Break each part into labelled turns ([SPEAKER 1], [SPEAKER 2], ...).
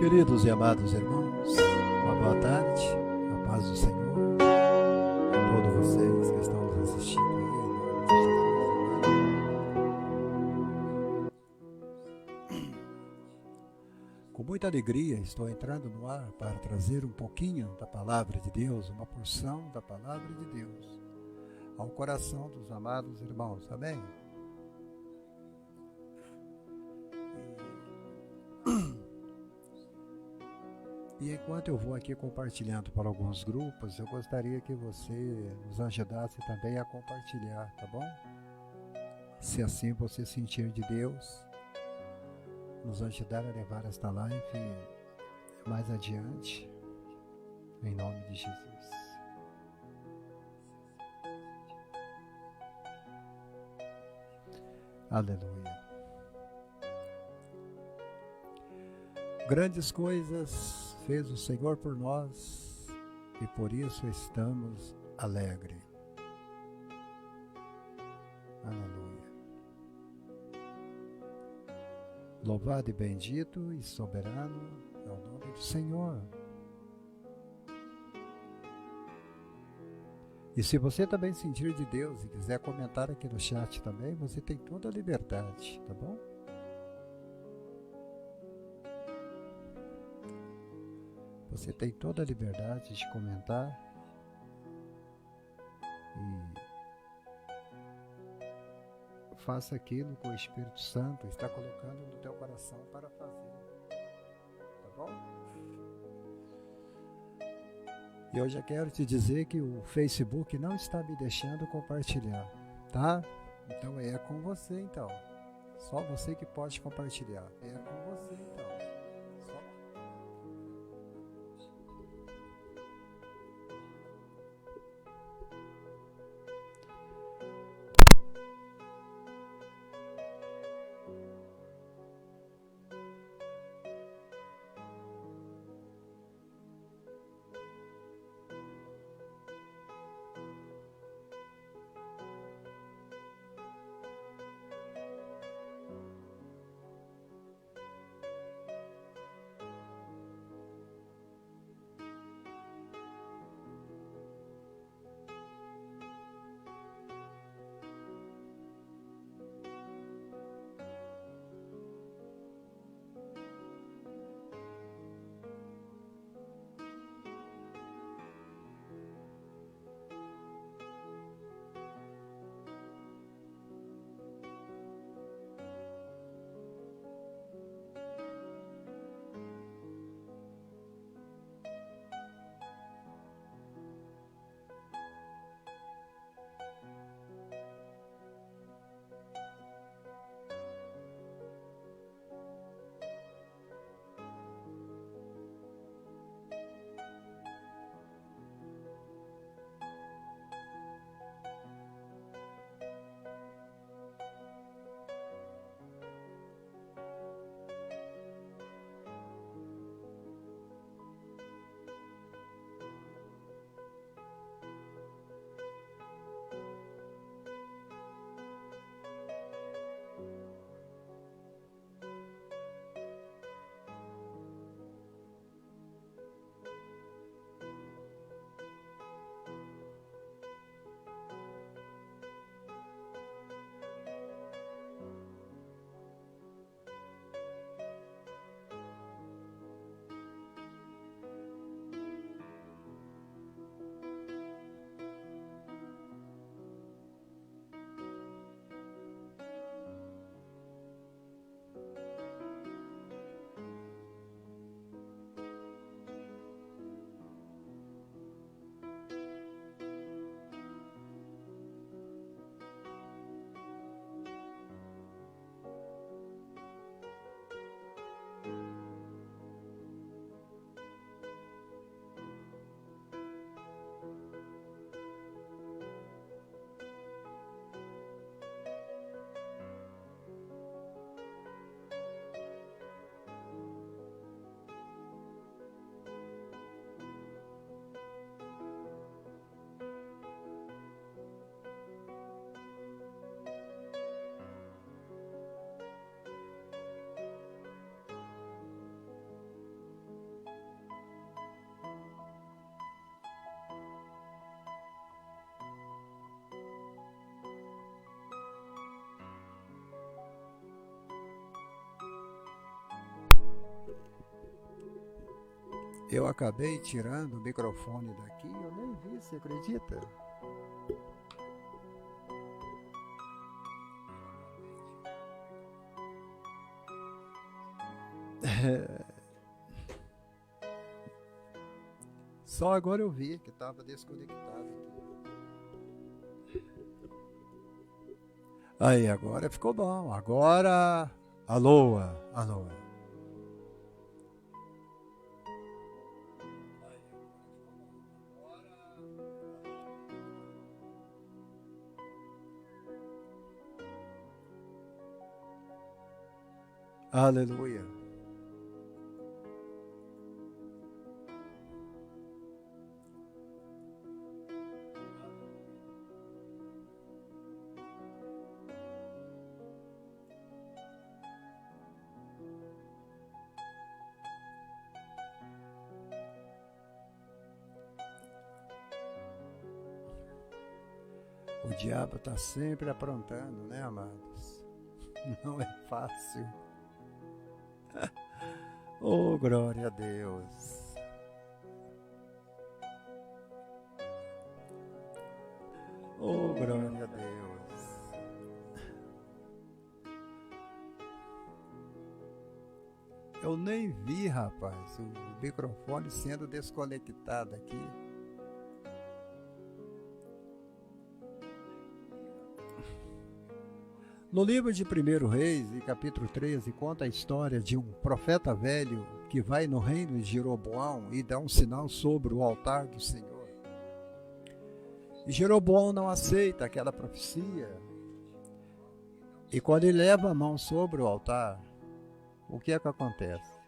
[SPEAKER 1] Queridos e amados irmãos, uma boa tarde, a paz do Senhor a todos vocês que estão nos assistindo aí, em nome de Jesus. Com muita alegria estou entrando no ar para trazer um pouquinho da Palavra de Deus, uma porção da Palavra de Deus, ao coração dos amados irmãos, amém? E enquanto eu vou aqui compartilhando para alguns grupos, eu gostaria que você nos ajudasse também a compartilhar, tá bom? Se assim você sentir de Deus, nos ajudar a levar esta live mais adiante, em nome de Jesus. Aleluia. Grandes coisas fez o Senhor por nós e por isso estamos alegres. Aleluia. Louvado e bendito e soberano é o nome do Senhor. E se você também sentir de Deus e quiser comentar aqui no chat também, você tem toda a liberdade, tá bom? Você tem toda a liberdade de comentar e faça aquilo que o Espírito Santo está colocando no teu coração para fazer, tá bom? E eu já quero te dizer que o Facebook não está me deixando compartilhar, tá? Então é com você então, só você que pode compartilhar, é com você então. Eu acabei tirando o microfone daqui, eu nem vi, você acredita? Só agora eu vi que estava desconectado aqui. Aí, agora ficou bom. Agora, alô, alô. Aleluia. O diabo está sempre aprontando, né, amados? Não é fácil. Oh, glória a Deus. Oh, glória a Deus. Eu nem vi, rapaz, o microfone sendo desconectado aqui. No livro de 1 Reis, em capítulo 13, conta a história de um profeta velho que vai no reino de Jeroboão e dá um sinal sobre o altar do Senhor. E Jeroboão não aceita aquela profecia. E quando ele leva a mão sobre o altar, o que é que acontece?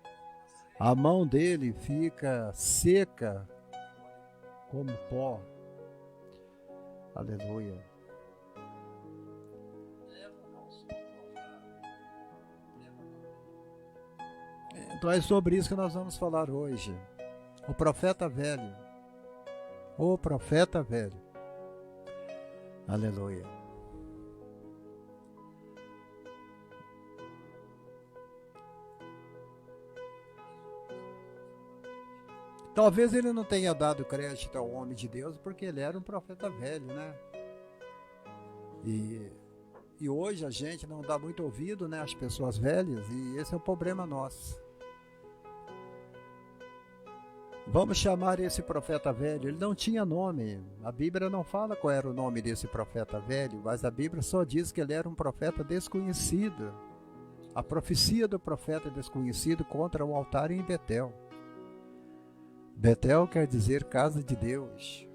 [SPEAKER 1] A mão dele fica seca como pó. Aleluia. Então é sobre isso que nós vamos falar hoje. O profeta velho. O profeta velho. Aleluia. Talvez ele não tenha dado crédito ao homem de Deus porque ele era um profeta velho, né? E hoje a gente não dá muito ouvido, né, às pessoas velhas, e esse é o problema nosso. Vamos chamar esse profeta velho. Ele não tinha nome. A Bíblia não fala qual era o nome desse profeta velho, mas a Bíblia só diz que ele era um profeta desconhecido. A profecia do profeta desconhecido contra o altar em Betel. Betel quer dizer casa de Deus.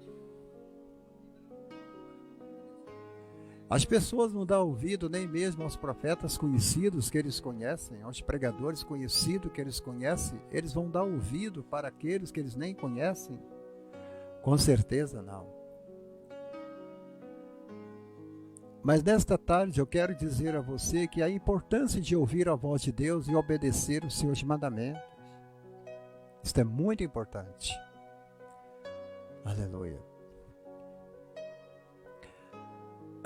[SPEAKER 1] As pessoas não dão ouvido nem mesmo aos profetas conhecidos que eles conhecem, aos pregadores conhecidos que eles conhecem. Eles vão dar ouvido para aqueles que eles nem conhecem? Com certeza não. Mas nesta tarde eu quero dizer a você que a importância de ouvir a voz de Deus e obedecer os seus mandamentos. Isto é muito importante. Aleluia.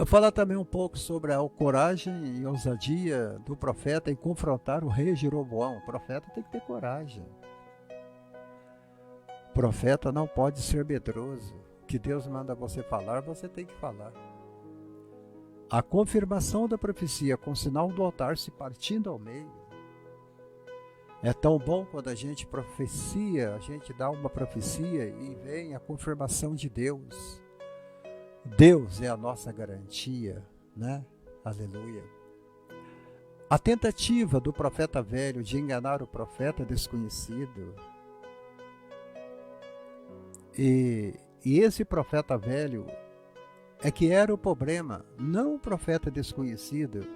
[SPEAKER 1] Eu vou falar também um pouco sobre a coragem e ousadia do profeta em confrontar o rei Jeroboão. O profeta tem que ter coragem. O profeta não pode ser medroso. O que Deus manda você falar, você tem que falar. A confirmação da profecia com o sinal do altar se partindo ao meio. É tão bom quando a gente profecia, a gente dá uma profecia e vem a confirmação de Deus. Deus é a nossa garantia, né? Aleluia. A tentativa do profeta velho de enganar o profeta desconhecido. E esse profeta velho é que era o problema, não o profeta desconhecido.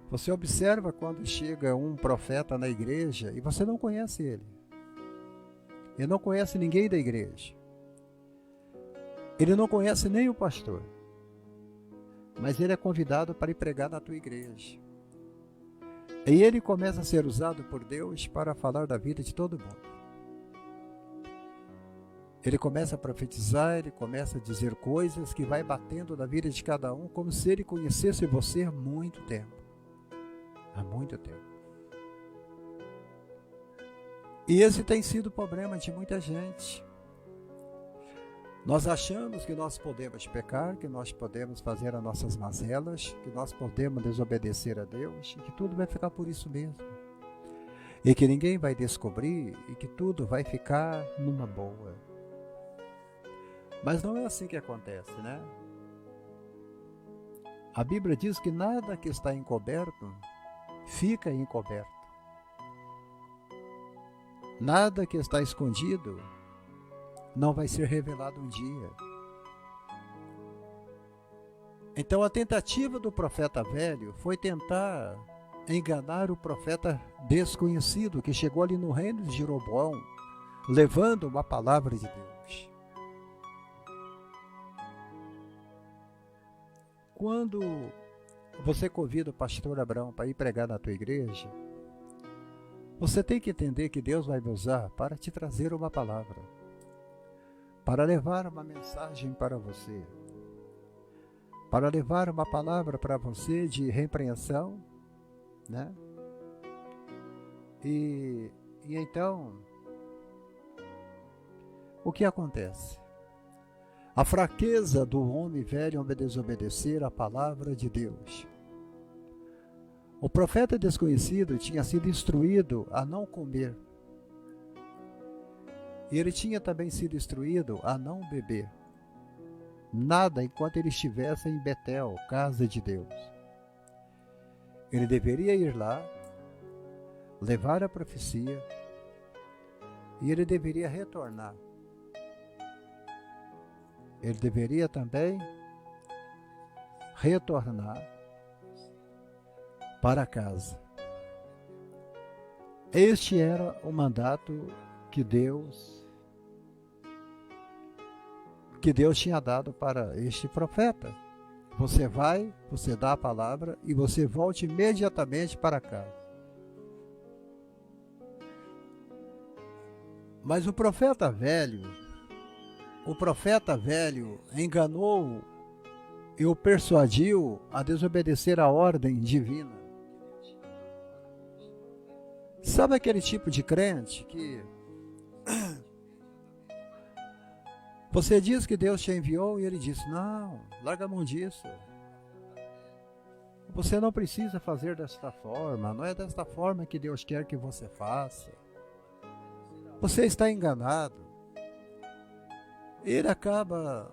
[SPEAKER 1] Você observa quando chega um profeta na igreja e você não conhece ele. Ele não conhece ninguém da igreja. Ele não conhece nem o pastor. Mas ele é convidado para ir pregar na tua igreja. E ele começa a ser usado por Deus para falar da vida de todo mundo. Ele começa a profetizar, ele começa a dizer coisas que vai batendo na vida de cada um, como se ele conhecesse você há muito tempo. Há muito tempo. E esse tem sido o problema de muita gente. Nós achamos que nós podemos pecar, que nós podemos fazer as nossas mazelas, que nós podemos desobedecer a Deus e que tudo vai ficar por isso mesmo. E que ninguém vai descobrir e que tudo vai ficar numa boa. Mas não é assim que acontece, né? A Bíblia diz que nada que está encoberto fica encoberto. Nada que está escondido não vai ser revelado um dia. Então a tentativa do profeta velho foi tentar enganar o profeta desconhecido que chegou ali no reino de Jeroboão, levando uma palavra de Deus. Quando você convida o pastor Abraão para ir pregar na tua igreja, você tem que entender que Deus vai me usar para te trazer uma palavra, para levar uma mensagem para você, para levar uma palavra para você de repreensão, né? E então, o que acontece? A fraqueza do homem velho é desobedecer a palavra de Deus. O profeta desconhecido tinha sido instruído a não comer. E ele tinha também sido instruído a não beber. Nada enquanto ele estivesse em Betel, casa de Deus. Ele deveria ir lá, levar a profecia, e ele deveria retornar. Ele deveria também retornar para casa. Este era o mandato que Deus tinha dado para este profeta. Você vai, você dá a palavra e você volte imediatamente para casa. Mas o profeta velho enganou e o persuadiu a desobedecer a ordem divina. Sabe aquele tipo de crente que você diz que Deus te enviou e ele diz, não, larga a mão disso. Você não precisa fazer desta forma, não é desta forma que Deus quer que você faça. Você está enganado. Ele acaba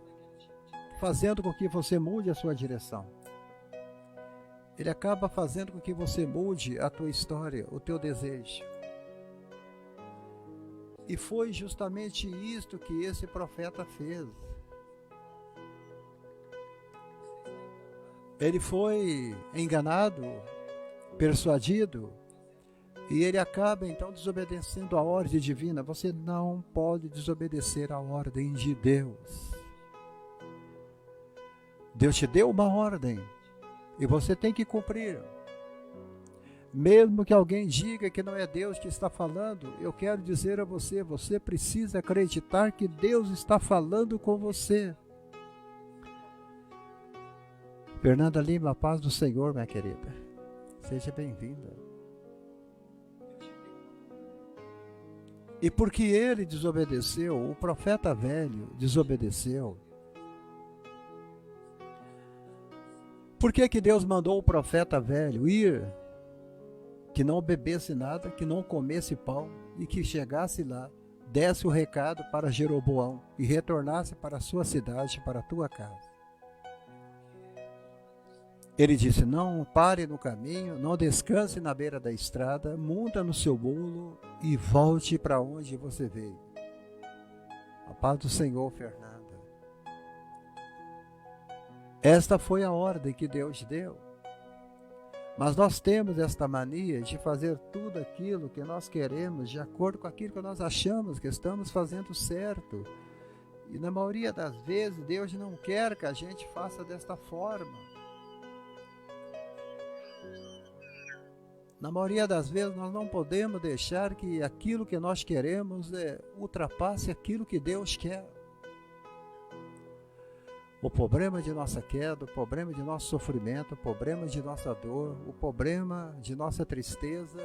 [SPEAKER 1] fazendo com que você mude a sua direção. Ele acaba fazendo com que você mude a tua história, o teu desejo. E foi justamente isto que esse profeta fez. Ele foi enganado, persuadido, e ele acaba então desobedecendo a ordem divina. Você não pode desobedecer a ordem de Deus. Deus te deu uma ordem e você tem que cumprir. Mesmo que alguém diga que não é Deus que está falando, eu quero dizer a você, você precisa acreditar que Deus está falando com você. Fernanda Lima, a paz do Senhor, minha querida. Seja bem-vinda. E porque ele desobedeceu, o profeta velho desobedeceu. Por que Deus mandou o profeta velho ir? Que não bebesse nada, que não comesse pão e que chegasse lá, desse o recado para Jeroboão e retornasse para a sua cidade, para a tua casa. Ele disse, não pare no caminho, não descanse na beira da estrada, monta no seu mulo e volte para onde você veio. A paz do Senhor, Fernanda. Esta foi a ordem que Deus deu. Mas nós temos esta mania de fazer tudo aquilo que nós queremos de acordo com aquilo que nós achamos que estamos fazendo certo. E na maioria das vezes Deus não quer que a gente faça desta forma. Na maioria das vezes nós não podemos deixar que aquilo que nós queremos ultrapasse aquilo que Deus quer. O problema de nossa queda, o problema de nosso sofrimento, o problema de nossa dor, o problema de nossa tristeza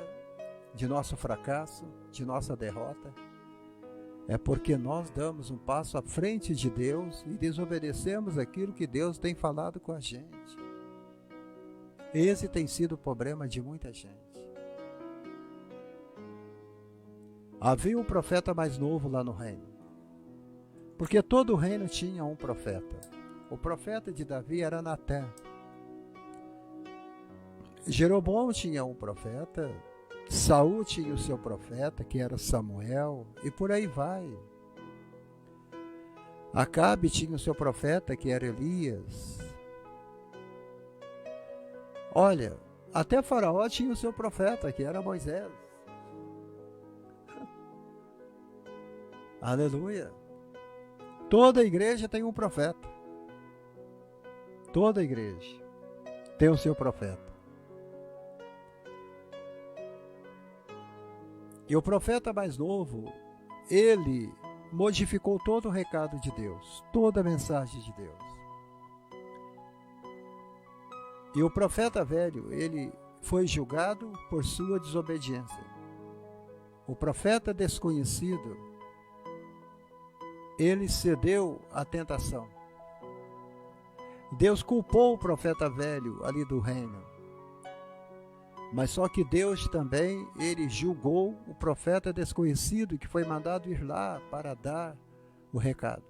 [SPEAKER 1] de nosso fracasso, de nossa derrota, é porque nós damos um passo à frente de Deus e desobedecemos aquilo que Deus tem falado com a gente. Esse tem sido o problema de muita gente. Havia um profeta mais novo lá no reino, porque todo o reino tinha um profeta. O profeta de Davi era Natã. Jeroboão tinha um profeta, Saul tinha o seu profeta, que era Samuel, e por aí vai. Acabe tinha o seu profeta, que era Elias. Olha, até Faraó tinha o seu profeta, que era Moisés. Aleluia. Toda igreja tem um profeta. Toda igreja tem o seu profeta. E o profeta mais novo, ele modificou todo o recado de Deus, toda a mensagem de Deus. E o profeta velho, ele foi julgado por sua desobediência. O profeta desconhecido, ele cedeu à tentação. Deus culpou o profeta velho ali do reino. Mas só que Deus também, ele julgou o profeta desconhecido que foi mandado ir lá para dar o recado.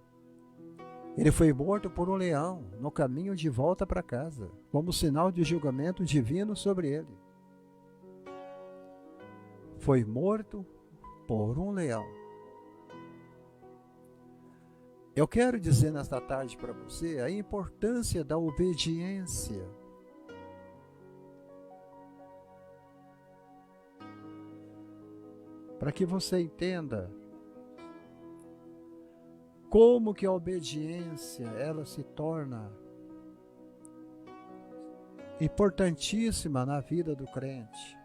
[SPEAKER 1] Ele foi morto por um leão no caminho de volta para casa, como sinal de julgamento divino sobre ele. Foi morto por um leão. Eu quero dizer nesta tarde para você a importância da obediência. Para que você entenda como que a obediência ela se torna importantíssima na vida do crente.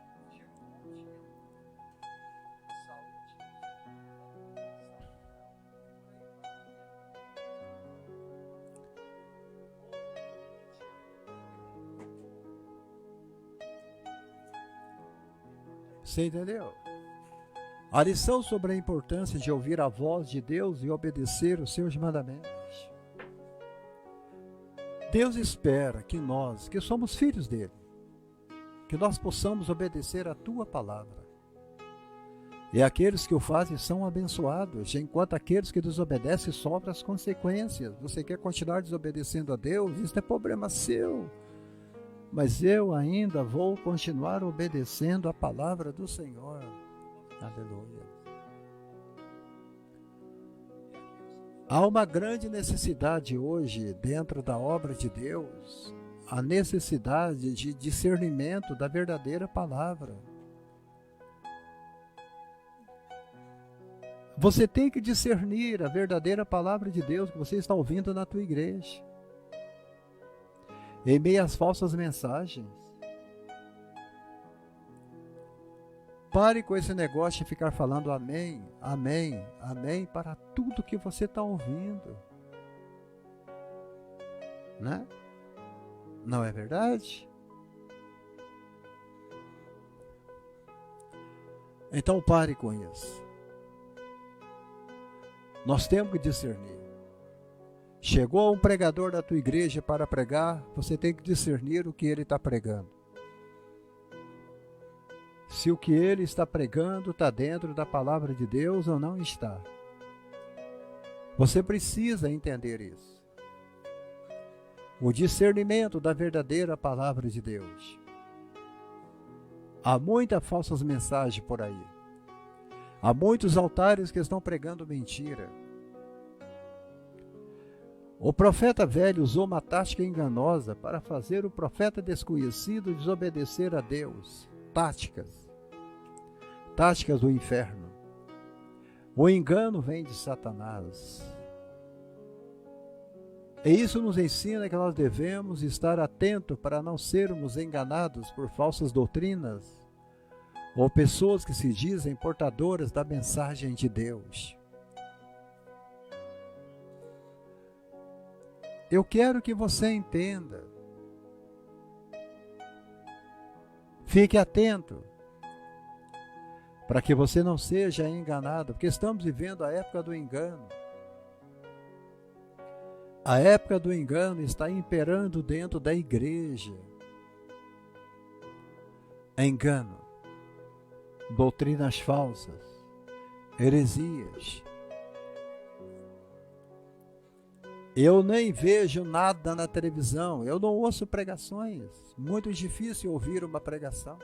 [SPEAKER 1] Você entendeu? A lição sobre a importância de ouvir a voz de Deus e obedecer os seus mandamentos. Deus espera que nós, que somos filhos dele, que nós possamos obedecer a tua palavra. E aqueles que o fazem são abençoados, enquanto aqueles que desobedecem sofrem as consequências. Você quer continuar desobedecendo a Deus? Isso é problema seu. Mas eu ainda vou continuar obedecendo a palavra do Senhor. Aleluia. Há uma grande necessidade hoje dentro da obra de Deus, a necessidade de discernimento da verdadeira palavra. Você tem que discernir a verdadeira palavra de Deus que você está ouvindo na tua igreja, em meio às falsas mensagens. Pare com esse negócio de ficar falando amém, amém, amém para tudo que você está ouvindo. Né? Não é verdade? Então pare com isso. Nós temos que discernir. Chegou um pregador da tua igreja para pregar, você tem que discernir o que ele está pregando. Se o que ele está pregando está dentro da palavra de Deus ou não está. Você precisa entender isso. O discernimento da verdadeira palavra de Deus. Há muitas falsas mensagens por aí. Há muitos altares que estão pregando mentira. O profeta velho usou uma tática enganosa para fazer o profeta desconhecido desobedecer a Deus. Táticas do inferno. O engano vem de Satanás. E isso nos ensina que nós devemos estar atentos para não sermos enganados por falsas doutrinas ou pessoas que se dizem portadoras da mensagem de Deus. Eu quero que você entenda. Fique atento. para que você não seja enganado, porque estamos vivendo a época do engano. A época do engano está imperando dentro da igreja. Engano, doutrinas falsas, heresias. Eu nem vejo nada na televisão, eu não ouço pregações. Muito difícil ouvir uma pregação.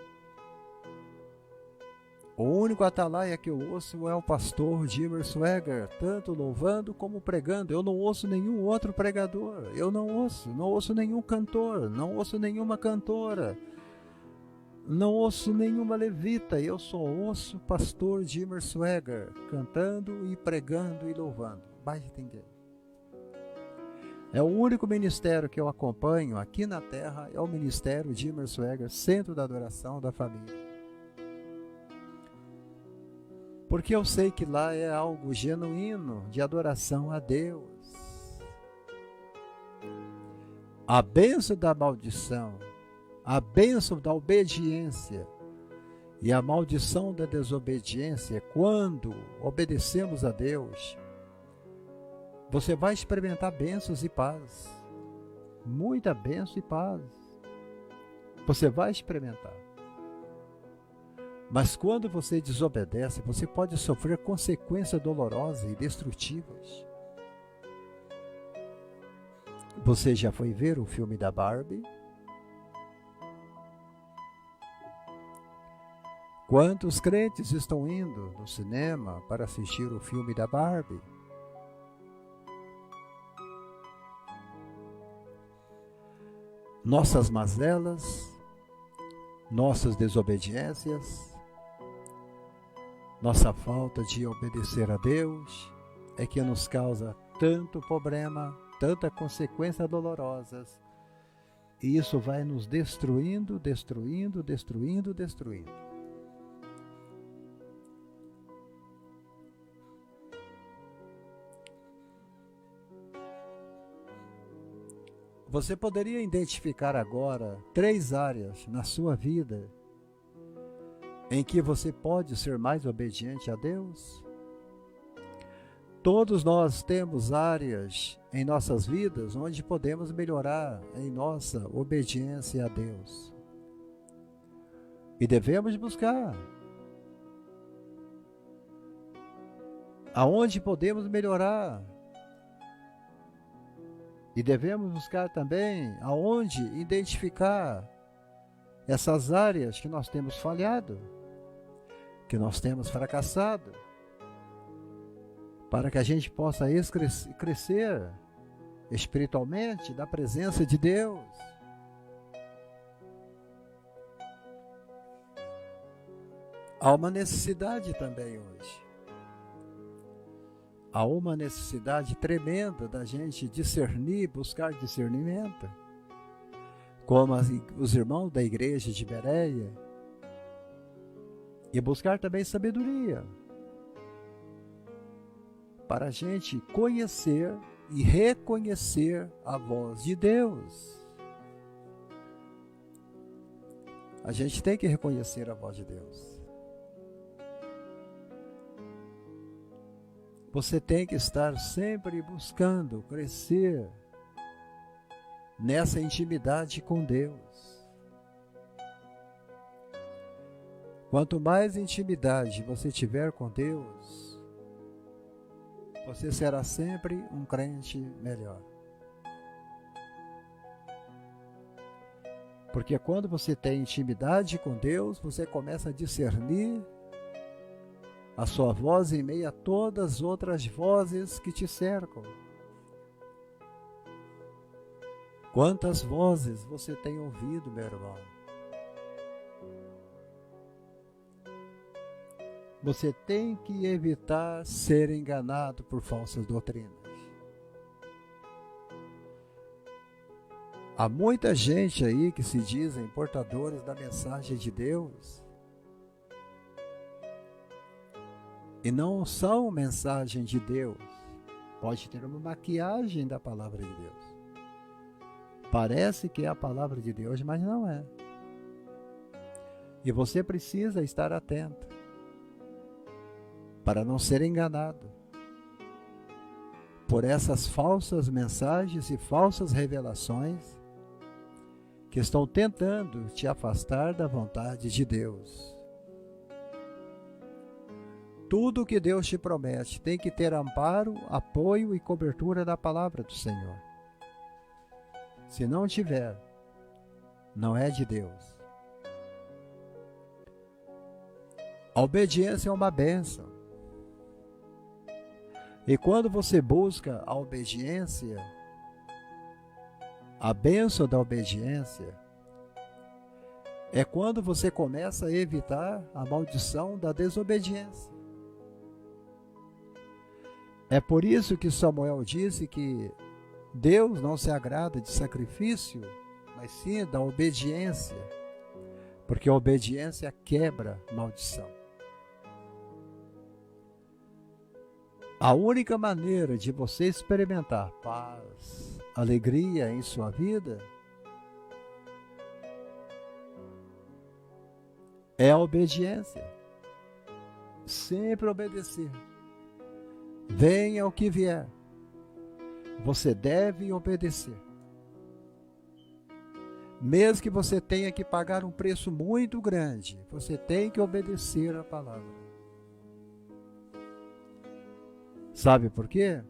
[SPEAKER 1] O único atalaia que eu ouço é o pastor Jimmer Swaggart, tanto louvando como pregando. Eu não ouço nenhum outro pregador. Eu não ouço nenhum cantor, não ouço nenhuma cantora, não ouço nenhuma levita. Eu só ouço o pastor Jimmer Swaggart cantando e pregando e louvando. Mais ninguém. É o único ministério que eu acompanho aqui na terra, é o ministério Jimmer Swaggart, Centro da Adoração da Família. Porque eu sei que lá é algo genuíno de adoração a Deus. A bênção da maldição, a bênção da obediência e a maldição da desobediência, quando obedecemos a Deus, você vai experimentar bênçãos e paz. Muita bênção e paz. Você vai experimentar. Mas quando você desobedece, você pode sofrer consequências dolorosas e destrutivas. Você já foi ver o filme da Barbie? Quantos crentes estão indo no cinema para assistir o filme da Barbie? Nossas mazelas, nossas desobediências, nossa falta de obedecer a Deus é que nos causa tanto problema, tanta consequência dolorosas. E isso vai nos destruindo, destruindo, destruindo, destruindo. Você poderia identificar agora 3 áreas na sua vida em que você pode ser mais obediente a Deus? Todos nós temos áreas em nossas vidas onde podemos melhorar em nossa obediência a Deus. E devemos buscar. Aonde podemos melhorar? E devemos buscar também aonde identificar essas áreas que nós temos falhado, que nós temos fracassado, para que a gente possa crescer espiritualmente na presença de Deus. Há uma necessidade também hoje. Há uma necessidade tremenda da gente discernir, buscar discernimento. Como os irmãos da igreja de Bereia. E buscar também sabedoria. Para a gente conhecer e reconhecer a voz de Deus. A gente tem que reconhecer a voz de Deus. Você tem que estar sempre buscando crescer nessa intimidade com Deus. Quanto mais intimidade você tiver com Deus, você será sempre um crente melhor. Porque quando você tem intimidade com Deus, você começa a discernir a sua voz em meio a todas as outras vozes que te cercam. Quantas vozes você tem ouvido, meu irmão? Você tem que evitar ser enganado por falsas doutrinas. Há muita gente aí que se dizem portadores da mensagem de Deus e não são mensagem de Deus. Pode ter uma maquiagem da palavra de Deus. Parece que é a palavra de Deus, mas não é. E você precisa estar atento. para não ser enganado por essas falsas mensagens e falsas revelações que estão tentando te afastar da vontade de Deus. Tudo que Deus te promete tem que ter amparo, apoio e cobertura da palavra do Senhor. Se não tiver, não é de Deus. A obediência é uma bênção. E quando você busca a obediência, a bênção da obediência, é quando você começa a evitar a maldição da desobediência. É por isso que Samuel disse que Deus não se agrada de sacrifício, mas sim da obediência, porque a obediência quebra maldição. A única maneira de você experimentar paz, alegria em sua vida é a obediência. Sempre obedecer. Venha o que vier, você deve obedecer. Mesmo que você tenha que pagar um preço muito grande, você tem que obedecer a palavra. Sabe por quê?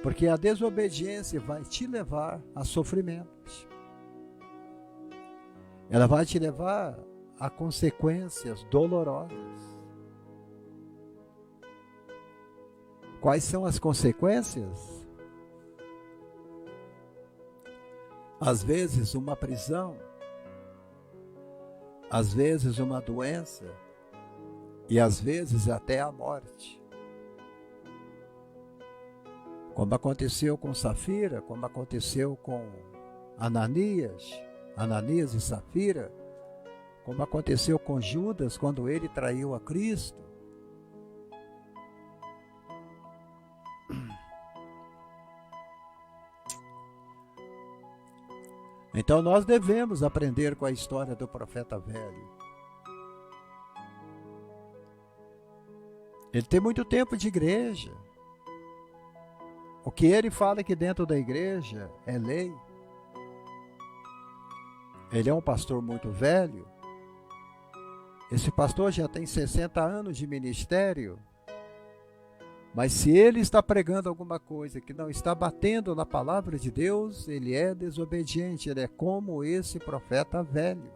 [SPEAKER 1] Porque a desobediência vai te levar a sofrimentos. Ela vai te levar a consequências dolorosas. Quais são as consequências? Às vezes uma prisão, às vezes uma doença e às vezes até a morte. Como aconteceu com Safira, como aconteceu com Ananias e Safira, como aconteceu com Judas quando ele traiu a Cristo. Então nós devemos aprender com a história do profeta velho. Ele tem muito tempo de igreja. O que ele fala aqui dentro da igreja é lei. Ele é um pastor muito velho. Esse pastor já tem 60 anos de ministério. Mas se ele está pregando alguma coisa que não está batendo na palavra de Deus, ele é desobediente, ele é como esse profeta velho.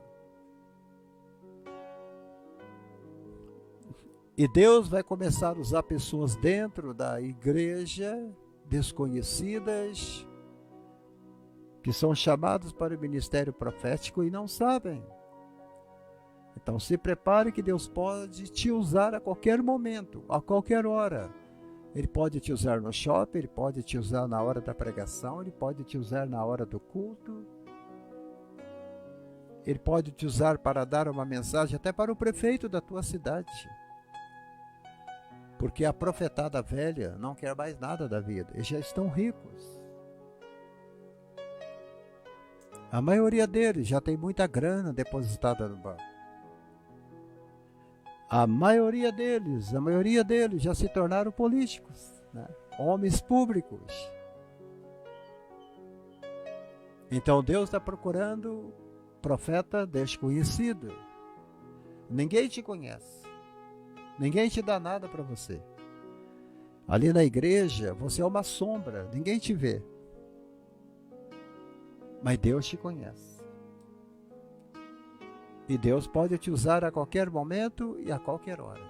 [SPEAKER 1] E Deus vai começar a usar pessoas dentro da igreja, desconhecidas, que são chamados para o ministério profético e não sabem. Então se prepare que Deus pode te usar a qualquer momento, a qualquer hora. Ele pode te usar no shopping, ele pode te usar na hora da pregação, ele pode te usar na hora do culto. Ele pode te usar para dar uma mensagem até para o prefeito da tua cidade. Porque a profetada velha não quer mais nada da vida, eles já estão ricos. A maioria deles já tem muita grana depositada no banco. A maioria deles já se tornaram políticos, né? Homens públicos. Então Deus está procurando profeta desconhecido. Ninguém te conhece. Ninguém te dá nada para você. Ali na igreja, você é uma sombra, ninguém te vê. Mas Deus te conhece. E Deus pode te usar a qualquer momento e a qualquer hora.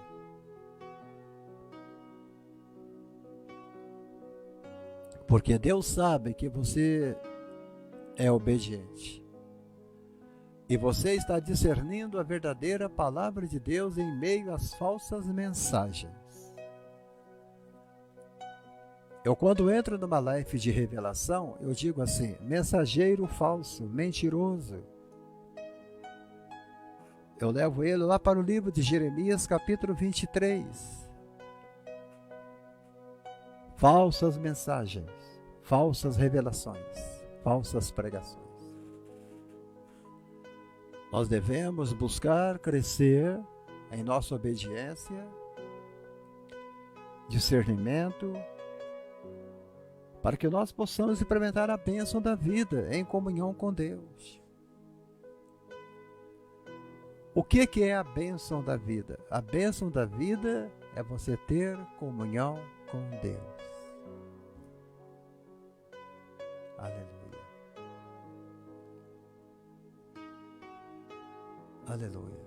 [SPEAKER 1] Porque Deus sabe que você é obediente. E você está discernindo a verdadeira palavra de Deus em meio às falsas mensagens. Eu quando entro numa live de revelação, eu digo assim, mensageiro falso, mentiroso. Eu levo ele lá para o livro de Jeremias, capítulo 23. Falsas mensagens, falsas revelações, falsas pregações. Nós devemos buscar crescer em nossa obediência discernimento, para que nós possamos experimentar a bênção da vida em comunhão com Deus. O que é a bênção da vida? A bênção da vida é você ter comunhão com Deus. Aleluia. Aleluia.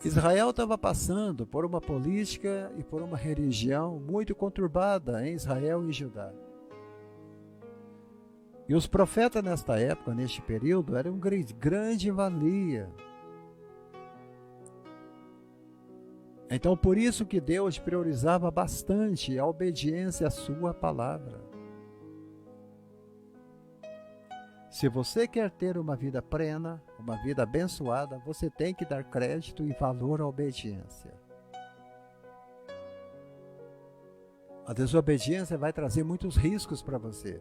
[SPEAKER 1] Israel estava passando por uma política e por uma religião muito conturbada em Israel e Judá. E os profetas nesta época, neste período, eram grande valia. Então, por isso que Deus priorizava bastante a obediência à sua palavra. Se você quer ter uma vida plena, uma vida abençoada, você tem que dar crédito e valor à obediência. A desobediência vai trazer muitos riscos para você.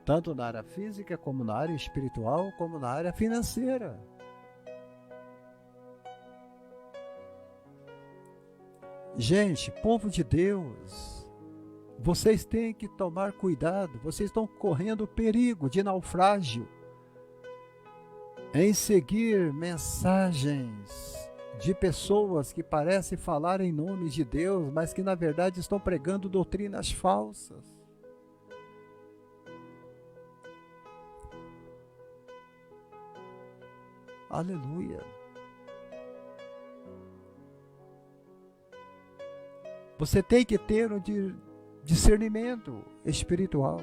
[SPEAKER 1] Tanto na área física, como na área espiritual, como na área financeira. Gente, povo de Deus, vocês têm que tomar cuidado, vocês estão correndo perigo de naufrágio em seguir mensagens de pessoas que parecem falar em nome de Deus, mas que na verdade estão pregando doutrinas falsas. Aleluia. Você tem que ter um discernimento espiritual.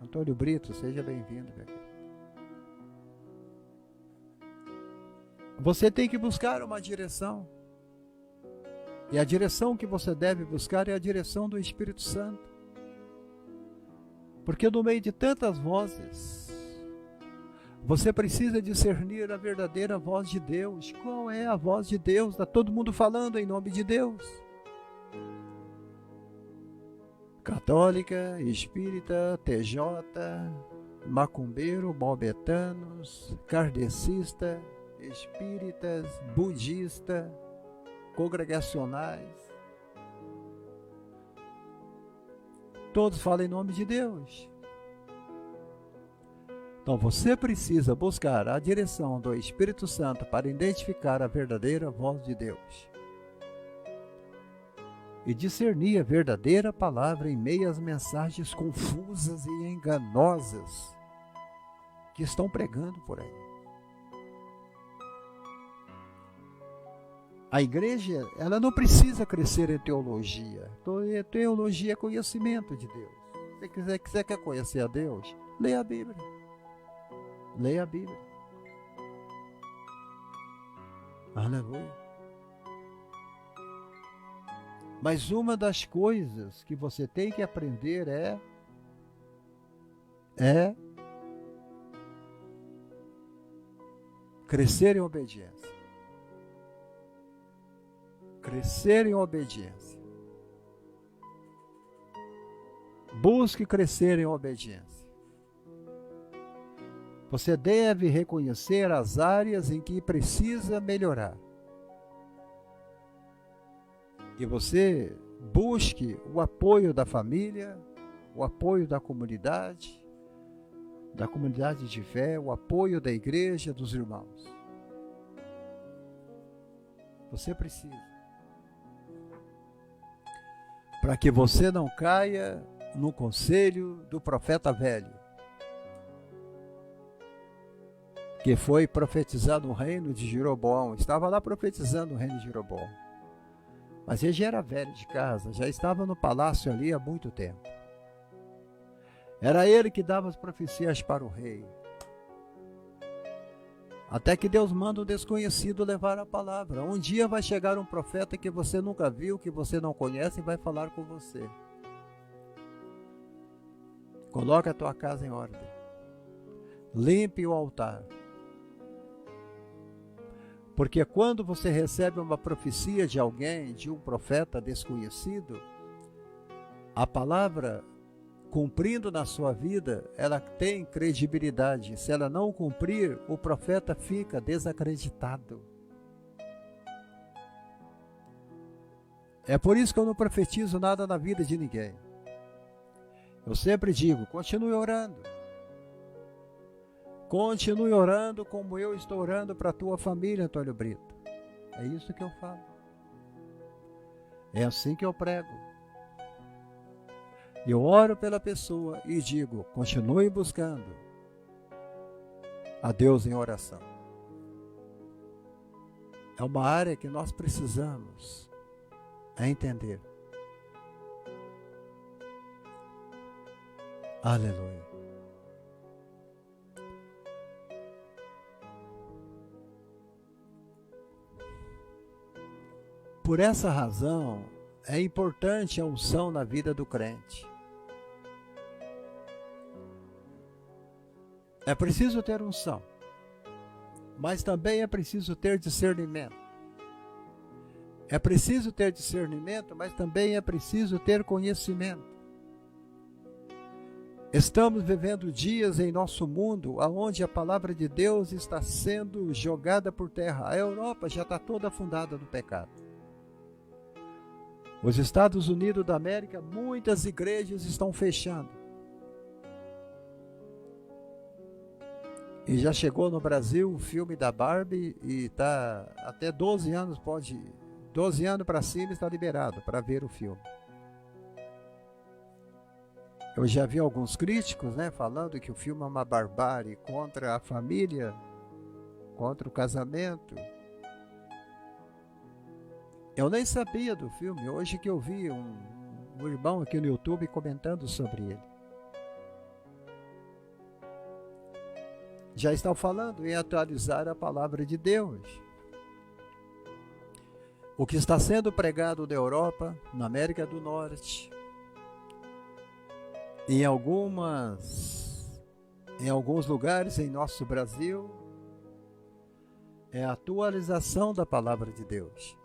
[SPEAKER 1] Antônio Brito, seja bem-vindo. Você tem que buscar uma direção. E a direção que você deve buscar é a direção do Espírito Santo. Porque no meio de tantas vozes, você precisa discernir a verdadeira voz de Deus. Qual é a voz de Deus? Está todo mundo falando em nome de Deus. Católica, espírita, TJ, macumbeiro, maometanos, kardecista, espíritas, budista, congregacionais. Todos falam em nome de Deus. Então você precisa buscar a direção do Espírito Santo para identificar a verdadeira voz de Deus. E discernir a verdadeira palavra em meio às mensagens confusas e enganosas que estão pregando por aí. A igreja, ela não precisa crescer em teologia. Teologia é conhecimento de Deus. Se você quer conhecer a Deus, leia a Bíblia. Leia a Bíblia. Aleluia. Mas uma das coisas que você tem que aprender é crescer em obediência. Crescer em obediência. Busque crescer em obediência. Você deve reconhecer as áreas em que precisa melhorar. E você busque o apoio da família, o apoio da comunidade de fé, o apoio da igreja, dos irmãos. Você precisa. Para que você não caia no conselho do profeta velho, que foi profetizado o reino de Jeroboão. Estava lá profetizando o reino de Jeroboão. Mas ele já era velho de casa, já estava no palácio ali há muito tempo. Era ele que dava as profecias para o rei. Até que Deus manda um desconhecido levar a palavra. Um dia vai chegar um profeta que você nunca viu, que você não conhece e vai falar com você. Coloque a tua casa em ordem. Limpe o altar. Porque quando você recebe uma profecia de alguém, de um profeta desconhecido, a palavra cumprindo na sua vida, ela tem credibilidade. Se ela não cumprir, o profeta fica desacreditado. É por isso que eu não profetizo nada na vida de ninguém. Eu sempre digo, continue orando. Continue orando como eu estou orando para a tua família, Antônio Brito. É isso que eu falo. É assim que eu prego. Eu oro pela pessoa e digo, continue buscando a Deus em oração. É uma área que nós precisamos entender. Aleluia. Por essa razão, é importante a unção na vida do crente. É preciso ter unção, mas também é preciso ter discernimento. É preciso ter discernimento, mas também é preciso ter conhecimento. Estamos vivendo dias em nosso mundo onde a palavra de Deus está sendo jogada por terra. A Europa já está toda afundada no pecado. Os Estados Unidos da América, muitas igrejas estão fechando. E já chegou no Brasil o filme da Barbie e está até 12 anos, 12 anos para cima está liberado para ver o filme. Eu já vi alguns críticos, falando que o filme é uma barbárie contra a família, contra o casamento. Eu nem sabia do filme, hoje que eu vi um irmão aqui no YouTube comentando sobre ele. Já estão falando em atualizar a palavra de Deus. O que está sendo pregado na Europa, na América do Norte, em alguns lugares em nosso Brasil, é a atualização da palavra de Deus.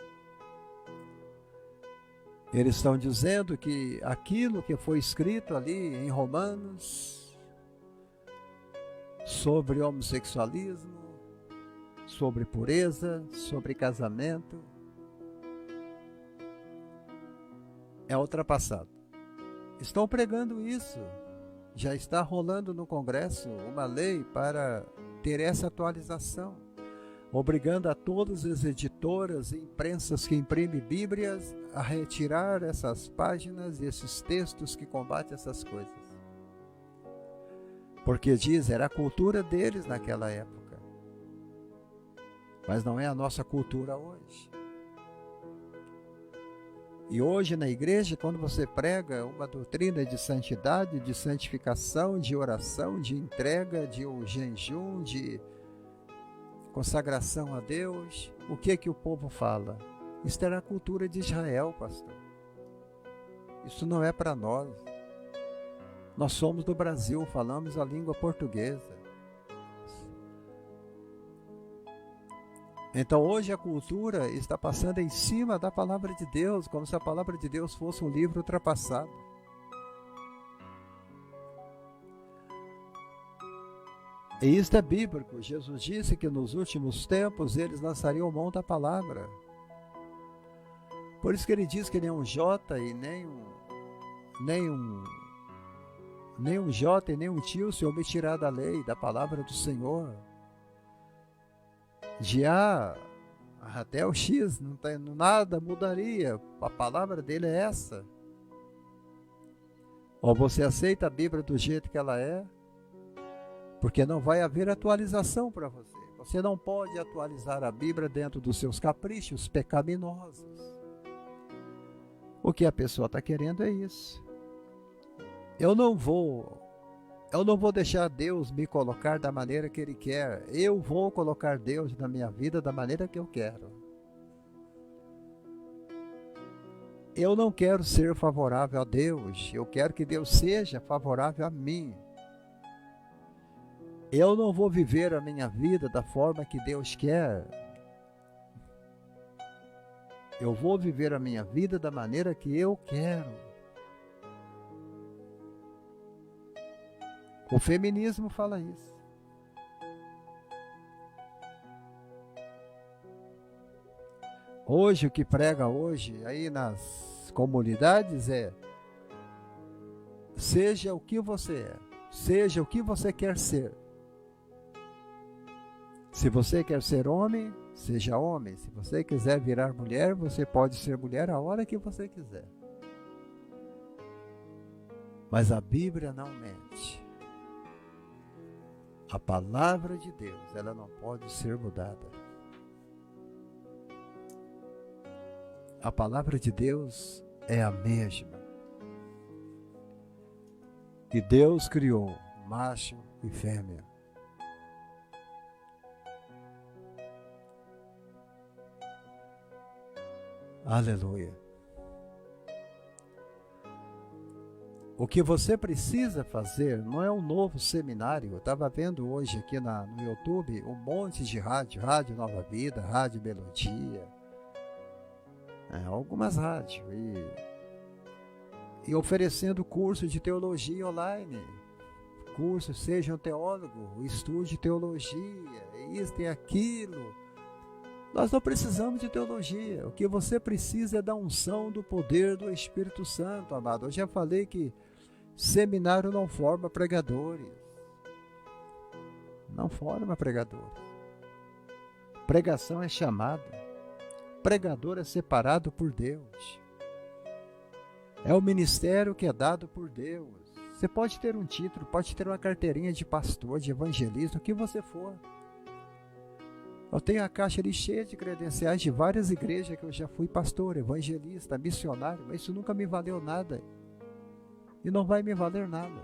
[SPEAKER 1] Eles estão dizendo que aquilo que foi escrito ali em Romanos, sobre homossexualismo, sobre pureza, sobre casamento, é ultrapassado. Estão pregando isso. Já está rolando no Congresso uma lei para ter essa atualização, obrigando a todas as editoras e imprensas que imprimem Bíblias a retirar essas páginas e esses textos que combatem essas coisas. Porque diz, era a cultura deles naquela época. Mas não é a nossa cultura hoje. E hoje na igreja, quando você prega uma doutrina de santidade, de santificação, de oração, de entrega, de jejum, de consagração a Deus, o que o povo fala? Isso era a cultura de Israel, pastor. Isso não é para nós. Nós somos do Brasil, falamos a língua portuguesa. Então hoje a cultura está passando em cima da palavra de Deus, como se a palavra de Deus fosse um livro ultrapassado. E isto é bíblico. Jesus disse que nos últimos tempos eles lançariam mão da palavra. Por isso que ele diz que nem um J e nem um J e nem um tio se omitirá da lei, da palavra do Senhor. De A até o X, nada mudaria. A palavra dele é essa. Ou você aceita a Bíblia do jeito que ela é, porque não vai haver atualização para você. Você não pode atualizar a Bíblia dentro dos seus caprichos pecaminosos. O que a pessoa está querendo é isso. Eu não vou deixar Deus me colocar da maneira que Ele quer. Eu vou colocar Deus na minha vida da maneira que eu quero. Eu não quero ser favorável a Deus. Eu quero que Deus seja favorável a mim. Eu não vou viver a minha vida da forma que Deus quer. Eu vou viver a minha vida da maneira que eu quero. O feminismo fala isso. Hoje, o que prega hoje aí nas comunidades é: seja o que você é, seja o que você quer ser. Se você quer ser homem, seja homem. Se você quiser virar mulher, você pode ser mulher a hora que você quiser. Mas a Bíblia não mente. A palavra de Deus, ela não pode ser mudada. A palavra de Deus é a mesma. E Deus criou macho e fêmea. Aleluia. O que você precisa fazer não é um novo seminário. Eu estava vendo hoje aqui no YouTube um monte de rádio, Rádio Nova Vida, Rádio Melodia, algumas rádios, e oferecendo curso de teologia online. Curso, seja um teólogo, estude teologia, isso e aquilo. Nós não precisamos de teologia. O que você precisa é da unção do poder do Espírito Santo, amado. Eu já falei que seminário não forma pregadores. Não forma pregadores. Pregação é chamada. Pregador é separado por Deus. É o ministério que é dado por Deus. Você pode ter um título, pode ter uma carteirinha de pastor, de evangelista, o que você for. Eu tenho a caixa ali cheia de credenciais de várias igrejas que eu já fui pastor, evangelista, missionário, mas isso nunca me valeu nada. E não vai me valer nada.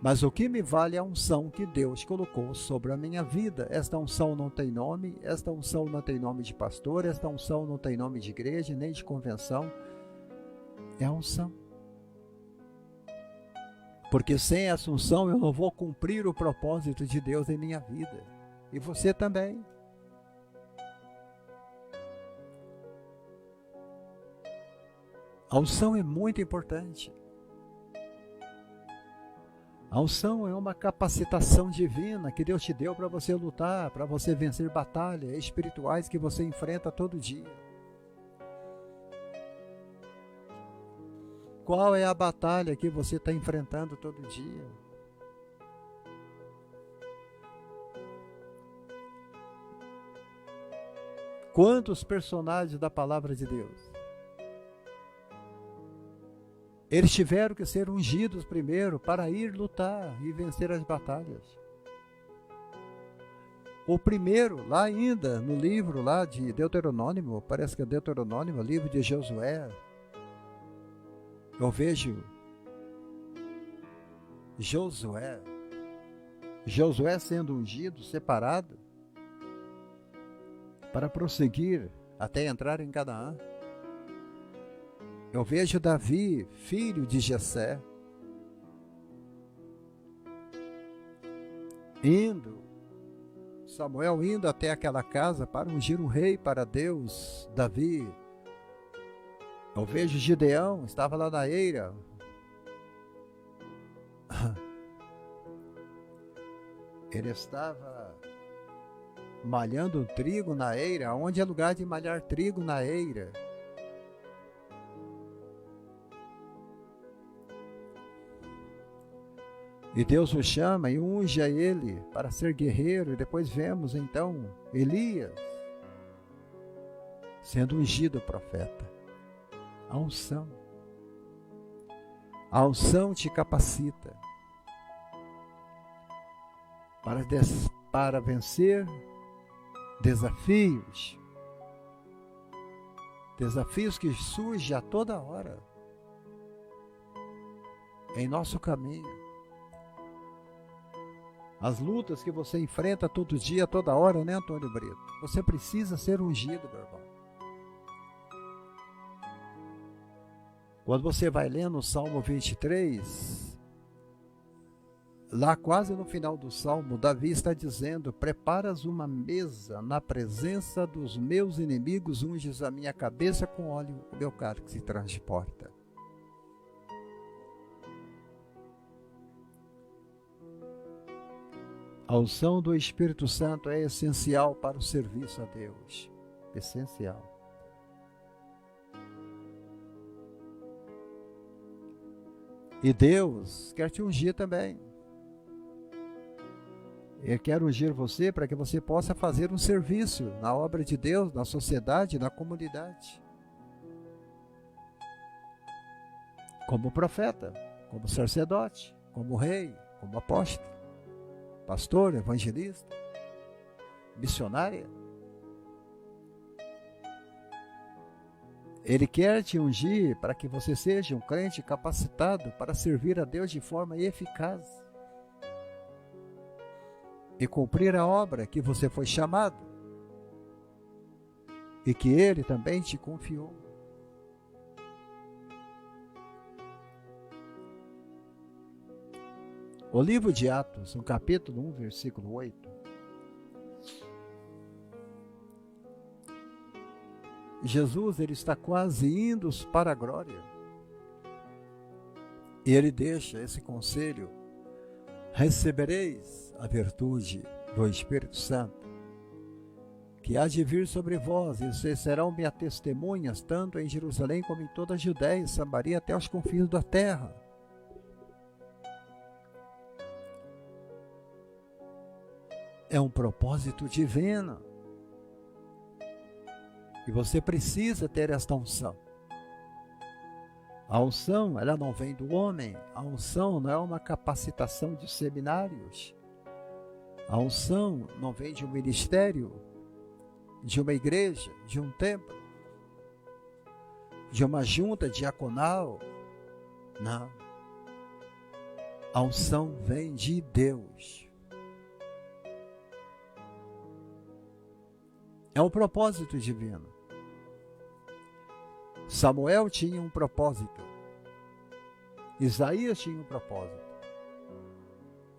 [SPEAKER 1] Mas o que me vale é a unção que Deus colocou sobre a minha vida. Esta unção não tem nome, esta unção não tem nome de pastor, esta unção não tem nome de igreja, nem de convenção. É a unção. Porque sem essa unção eu não vou cumprir o propósito de Deus em minha vida. E você também. A unção é muito importante. A unção é uma capacitação divina que Deus te deu para você lutar, para você vencer batalhas espirituais que você enfrenta todo dia. Qual é a batalha que você está enfrentando todo dia? Quantos personagens da palavra de Deus? Eles tiveram que ser ungidos primeiro para ir lutar e vencer as batalhas. O primeiro, lá ainda no livro lá de Deuteronômio, parece que é Deuteronômio, livro de Josué, eu vejo Josué sendo ungido, separado, para prosseguir até entrar em Canaã. Eu vejo Davi, filho de Jessé, Samuel indo até aquela casa para ungir um rei para Deus, Davi. Eu vejo Gideão, estava lá na eira. Ele estava malhando trigo na eira. Onde é lugar de malhar trigo na eira? E Deus o chama e unge a ele para ser guerreiro. E depois vemos então Elias sendo ungido profeta. A unção. A unção te capacita para vencer desafios. Desafios que surgem a toda hora em nosso caminho. As lutas que você enfrenta todo dia, toda hora, né, Antônio Brito? Você precisa ser ungido, meu irmão. Quando você vai lendo o Salmo 23, lá quase no final do Salmo, Davi está dizendo: preparas uma mesa na presença dos meus inimigos, unges a minha cabeça com óleo, o meu cálice se transporta. A unção do Espírito Santo é essencial para o serviço a Deus. Essencial. E Deus quer te ungir também. Ele quer ungir você para que você possa fazer um serviço na obra de Deus, na sociedade, na comunidade. Como profeta, como sacerdote, como rei, como apóstolo, pastor, evangelista, missionária. Ele quer te ungir para que você seja um crente capacitado para servir a Deus de forma eficaz e cumprir a obra que você foi chamado e que Ele também te confiou. O livro de Atos, no capítulo 1, versículo 8, Jesus ele está quase indo para a glória. E ele deixa esse conselho: recebereis a virtude do Espírito Santo, que há de vir sobre vós, e vocês serão minhas testemunhas, tanto em Jerusalém como em toda a Judéia e Samaria, até os confins da terra. É um propósito divino. E você precisa ter esta unção. A unção, ela não vem do homem. A unção não é uma capacitação de seminários. A unção não vem de um ministério, de uma igreja, de um templo, de uma junta diaconal. Não. A unção vem de Deus. É um propósito divino. Samuel tinha um propósito. Isaías tinha um propósito.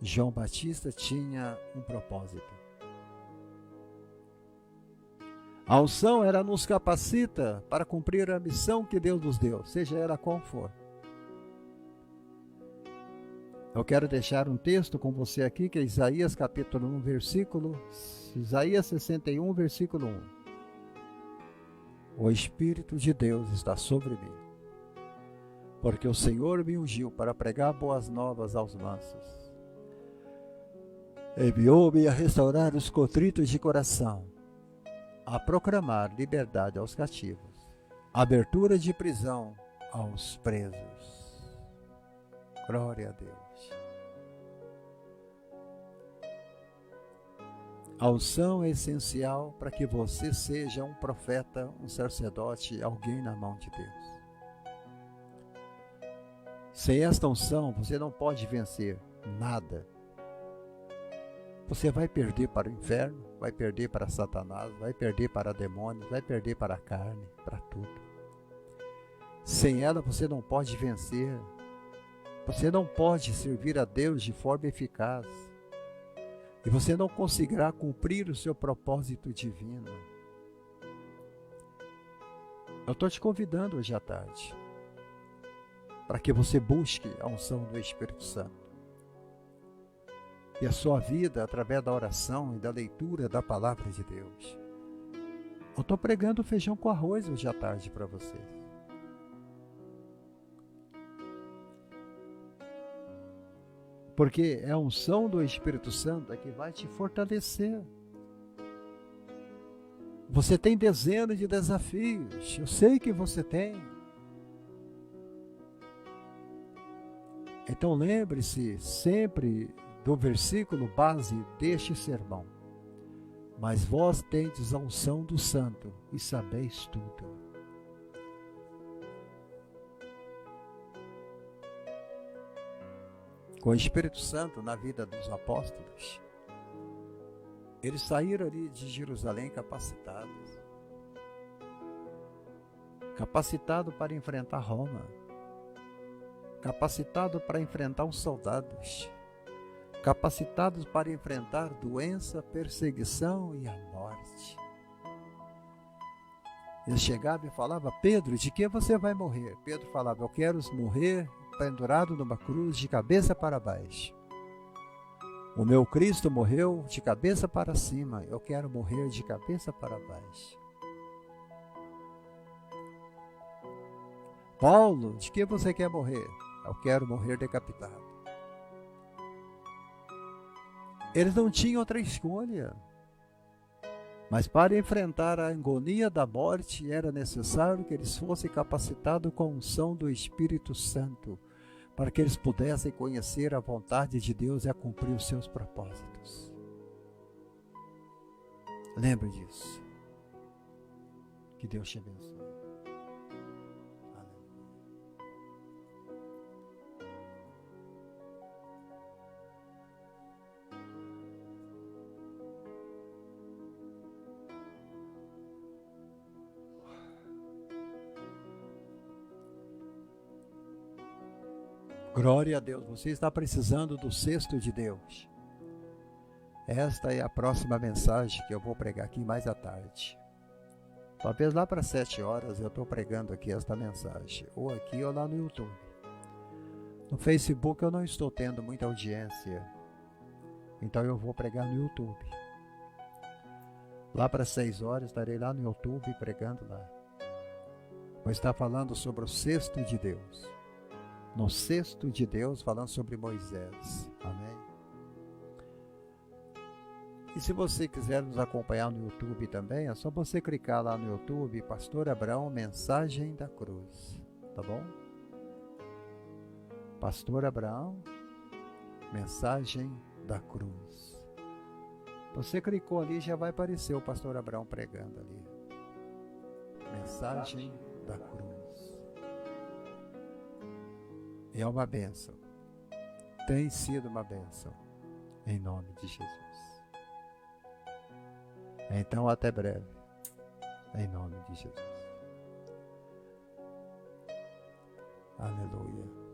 [SPEAKER 1] João Batista tinha um propósito. A unção, ela nos capacita para cumprir a missão que Deus nos deu, seja ela qual for. Eu quero deixar um texto com você aqui, que é Isaías capítulo 1, Isaías 61, versículo 1. O Espírito de Deus está sobre mim, porque o Senhor me ungiu para pregar boas novas aos mansos. Enviou-me a restaurar os contritos de coração, a proclamar liberdade aos cativos, abertura de prisão aos presos. Glória a Deus. A unção é essencial para que você seja um profeta, um sacerdote, alguém na mão de Deus. Sem esta unção, você não pode vencer nada. Você vai perder para o inferno, vai perder para Satanás, vai perder para demônios, vai perder para a carne, para tudo. Sem ela, você não pode vencer. Você não pode servir a Deus de forma eficaz. E você não conseguirá cumprir o seu propósito divino. Eu estou te convidando hoje à tarde para que você busque a unção do Espírito Santo. E a sua vida, através da oração e da leitura da palavra de Deus. Eu estou pregando feijão com arroz hoje à tarde para vocês. Porque é a unção do Espírito Santo que vai te fortalecer. Você tem dezenas de desafios. Eu sei que você tem. Então lembre-se sempre do versículo base deste sermão. Mas vós tendes a unção do Santo e sabeis tudo. Com o Espírito Santo na vida dos apóstolos, eles saíram ali de Jerusalém capacitados. Capacitados para enfrentar Roma. Capacitados para enfrentar os soldados. Capacitados para enfrentar doença, perseguição e a morte. Eles chegavam e falavam: Pedro, de que você vai morrer? Pedro falava: eu quero morrer pendurado numa cruz de cabeça para baixo. O meu Cristo morreu de cabeça para cima, eu quero morrer de cabeça para baixo. Paulo, de que você quer morrer? Eu quero morrer decapitado. Eles não tinham outra escolha. Mas para enfrentar a agonia da morte, era necessário que eles fossem capacitados com a unção do Espírito Santo, para que eles pudessem conhecer a vontade de Deus e a cumprir os seus propósitos. Lembre disso. Que Deus te abençoe. Glória a Deus, você está precisando do cesto de Deus. Esta é a próxima mensagem que eu vou pregar aqui mais à tarde. Talvez lá para 7 horas eu estou pregando aqui esta mensagem, ou aqui ou lá no YouTube. No Facebook eu não estou tendo muita audiência, então eu vou pregar no YouTube. Lá para 6 horas estarei lá no YouTube pregando lá. Vou estar falando sobre o cesto de Deus. No cesto de Deus, falando sobre Moisés. Amém? E se você quiser nos acompanhar no YouTube também, é só você clicar lá no YouTube, Pastor Abraão, Mensagem da Cruz. Tá bom? Pastor Abraão, Mensagem da Cruz. Você clicou ali, já vai aparecer o Pastor Abraão pregando ali. Mensagem da Cruz. É uma bênção. Tem sido uma bênção. Em nome de Jesus. Então, até breve. Em nome de Jesus. Aleluia.